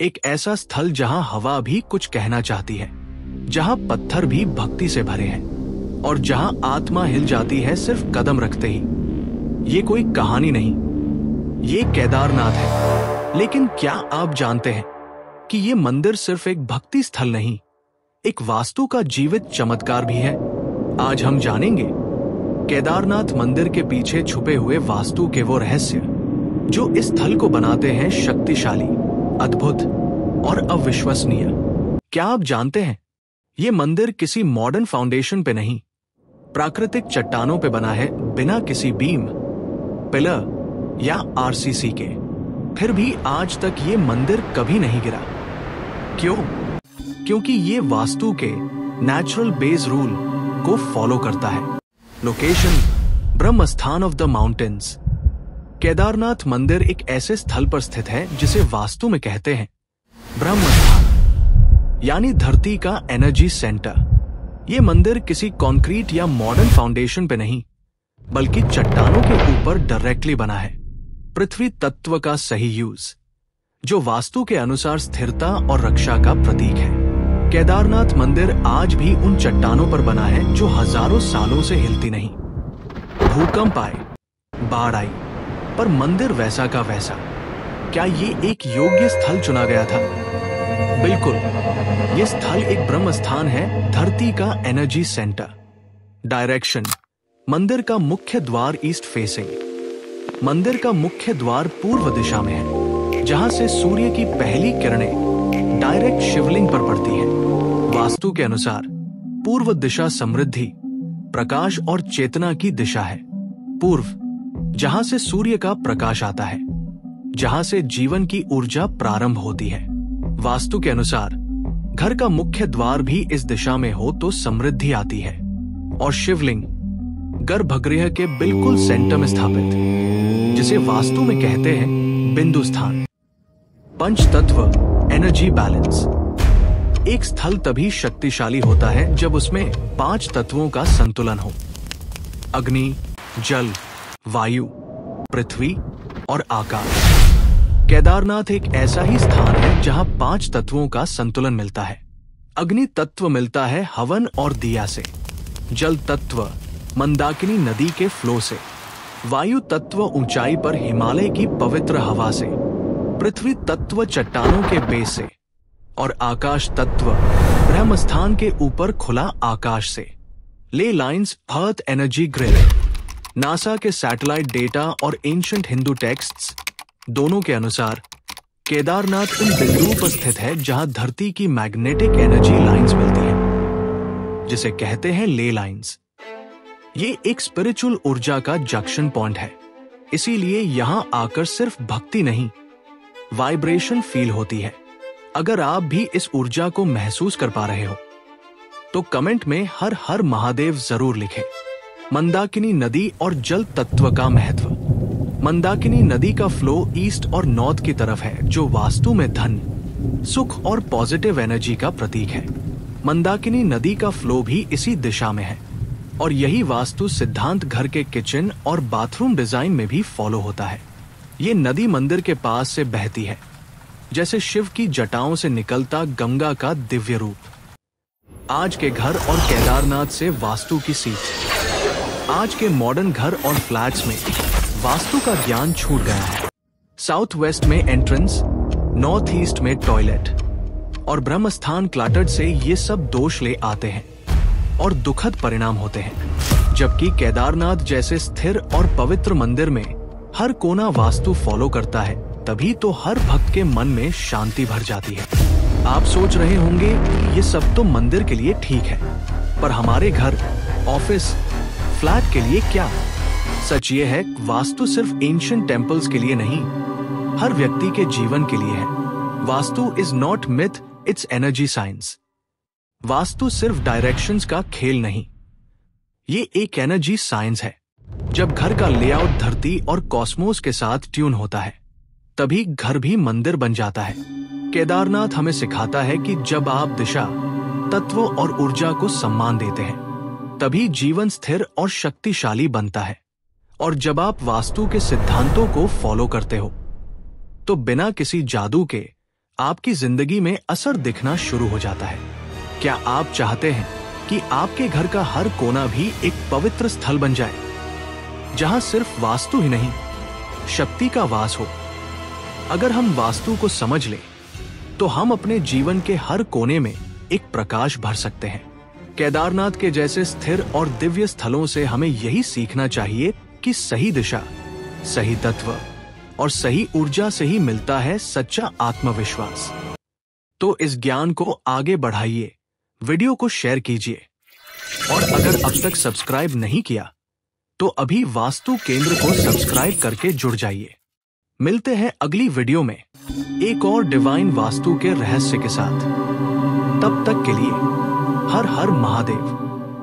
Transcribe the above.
एक ऐसा स्थल जहां हवा भी कुछ कहना चाहती है, जहां पत्थर भी भक्ति से भरे हैं और जहां आत्मा हिल जाती है सिर्फ कदम रखते ही। ये कोई कहानी नहीं, ये केदारनाथ है। लेकिन क्या आप जानते हैं कि ये मंदिर सिर्फ एक भक्ति स्थल नहीं, एक वास्तु का जीवित चमत्कार भी है। आज हम जानेंगे केदारनाथ मंदिर के पीछे छुपे हुए वास्तु के वो रहस्य जो इस स्थल को बनाते हैं शक्तिशाली, अद्भुत और अविश्वसनीय। क्या आप जानते हैं ये मंदिर किसी मॉडर्न फाउंडेशन पे नहीं, प्राकृतिक चट्टानों पे बना है, बिना किसी बीम, पिलर या आरसीसी के। फिर भी आज तक ये मंदिर कभी नहीं गिरा। क्यों? क्योंकि ये वास्तु के नेचुरल बेस रूल को फॉलो करता है। लोकेशन: ब्रह्म स्थान ऑफ द माउंटेन्स। केदारनाथ मंदिर एक ऐसे स्थल पर स्थित है जिसे वास्तु में कहते हैं ब्रह्म स्थान, यानी धरती का एनर्जी सेंटर। ये मंदिर किसी कंक्रीट या मॉडर्न फाउंडेशन पे नहीं, बल्कि चट्टानों के ऊपर डायरेक्टली बना है। पृथ्वी तत्व का सही यूज, जो वास्तु के अनुसार स्थिरता और रक्षा का प्रतीक है। केदारनाथ मंदिर आज भी उन चट्टानों पर बना है जो हजारों सालों से हिलती नहीं। भूकंप आए, बाढ़ आई, पर मंदिर वैसा का वैसा। क्या ये एक योग्य स्थल चुना गया था? बिल्कुल, ये स्थल एक ब्रह्म स्थान है, धरती का एनर्जी सेंटर। डायरेक्शन: मंदिर का मुख्य द्वार ईस्ट फेसिंग। मंदिर का मुख्य द्वार पूर्व दिशा में है, जहां से सूर्य की पहली किरणें डायरेक्ट शिवलिंग पर पड़ती हैं। वास्तु के अनुसार पूर्व दिशा समृद्धि, प्रकाश और चेतना की दिशा है। पूर्व, जहां से सूर्य का प्रकाश आता है, जहां से जीवन की ऊर्जा प्रारंभ होती है। वास्तु के अनुसार घर का मुख्य द्वार भी इस दिशा में हो तो समृद्धि आती है। और शिवलिंग गर्भगृह के बिल्कुल सेंटर में स्थापित, जिसे वास्तु में कहते हैं बिंदु स्थान। पंच तत्व एनर्जी बैलेंस। एक स्थल तभी शक्तिशाली होता है जब उसमें 5 तत्वों का संतुलन हो: अग्नि, जल, वायु, पृथ्वी और आकाश। केदारनाथ एक ऐसा ही स्थान है जहां 5 तत्वों का संतुलन मिलता है। अग्नि तत्व मिलता है हवन और दिया से, जल तत्व मंदाकिनी नदी के फ्लो से, वायु तत्व ऊंचाई पर हिमालय की पवित्र हवा से, पृथ्वी तत्व चट्टानों के बेस से और आकाश तत्व ब्रह्म स्थान के ऊपर खुला आकाश से। ले lines earth energy grid. NASA के सैटेलाइट डेटा और एंशिएंट हिंदू टेक्स्ट्स दोनों के अनुसार केदारनाथ उन बिंदुओं पर स्थित है जहां धरती की मैग्नेटिक एनर्जी लाइंस मिलती हैं, जिसे कहते हैं ले लाइंस। ये एक स्पिरिचुअल ऊर्जा का जंक्शन पॉइंट है, इसीलिए यहां आकर सिर्फ भक्ति नहीं, वाइब्रेशन फील होती है। अगर आप भी इस ऊर्जा को महसूस कर पा रहे हो तो कमेंट में हर हर महादेव जरूर लिखें। मंदाकिनी नदी और जल तत्व का महत्व। मंदाकिनी नदी का फ्लो ईस्ट और नॉर्थ की तरफ है, जो वास्तु में धन, सुख और पॉजिटिव एनर्जी का प्रतीक है। मंदाकिनी नदी का फ्लो भी इसी दिशा में है और यही वास्तु सिद्धांत घर के किचन और बाथरूम डिजाइन में भी फॉलो होता है। ये नदी मंदिर के पास से बहती है, जैसे शिव की जटाओं से निकलता गंगा का दिव्य रूप। आज के घर और केदारनाथ से वास्तु की सीख। आज के मॉडर्न घर और फ्लैट्स में वास्तु का ज्ञान छूट गया है। साउथ वेस्ट में एंट्रेंस, नॉर्थ ईस्ट में टॉयलेट और ब्रह्म स्थान क्लटर्ड से ये सब दोष ले आते हैं और दुखद परिणाम होते हैं। जबकि केदारनाथ जैसे स्थिर और पवित्र मंदिर में हर कोना वास्तु फॉलो करता है, तभी तो हर भक्त के मन में शांति भर जाती है। आप सोच रहे होंगे कि ये सब तो मंदिर के लिए ठीक है, पर हमारे घर, ऑफिस, फ्लैट के लिए क्या? सच ये है, वास्तु सिर्फ एंशिएंट टेम्पल्स के लिए नहीं, हर व्यक्ति के जीवन के लिए है। Vastu is not myth, it's energy science. Vastu सिर्फ डायरेक्शंस का खेल नहीं, ये एक एनर्जी साइंस है। जब घर का लेआउट धरती और कॉस्मोस के साथ ट्यून होता है, तभी घर भी मंदिर बन जाता है। केदारनाथ हमें सिखाता है कि जब आप दिशा, तत्व और ऊर्जा को सम्मान देते हैं, तभी जीवन स्थिर और शक्तिशाली बनता है। और जब आप वास्तु के सिद्धांतों को फॉलो करते हो, तो बिना किसी जादू के आपकी जिंदगी में असर दिखना शुरू हो जाता है। क्या आप चाहते हैं कि आपके घर का हर कोना भी एक पवित्र स्थल बन जाए, जहां सिर्फ वास्तु ही नहीं, शक्ति का वास हो? अगर हम वास्तु को समझ लें, तो हम अपने जीवन के हर कोने में एक प्रकाश भर सकते हैं। केदारनाथ के जैसे स्थिर और दिव्य स्थलों से हमें यही सीखना चाहिए कि सही दिशा, सही तत्व और सही ऊर्जा से ही मिलता है सच्चा आत्मविश्वास। तो इस ज्ञान को आगे बढ़ाइए, वीडियो को शेयर कीजिए, और अगर अब तक सब्सक्राइब नहीं किया तो अभी वास्तु केंद्र को सब्सक्राइब करके जुड़ जाइए। मिलते हैं अगली वीडियो में एक और डिवाइन वास्तु के रहस्य के साथ। तब तक के लिए हर हर महादेव।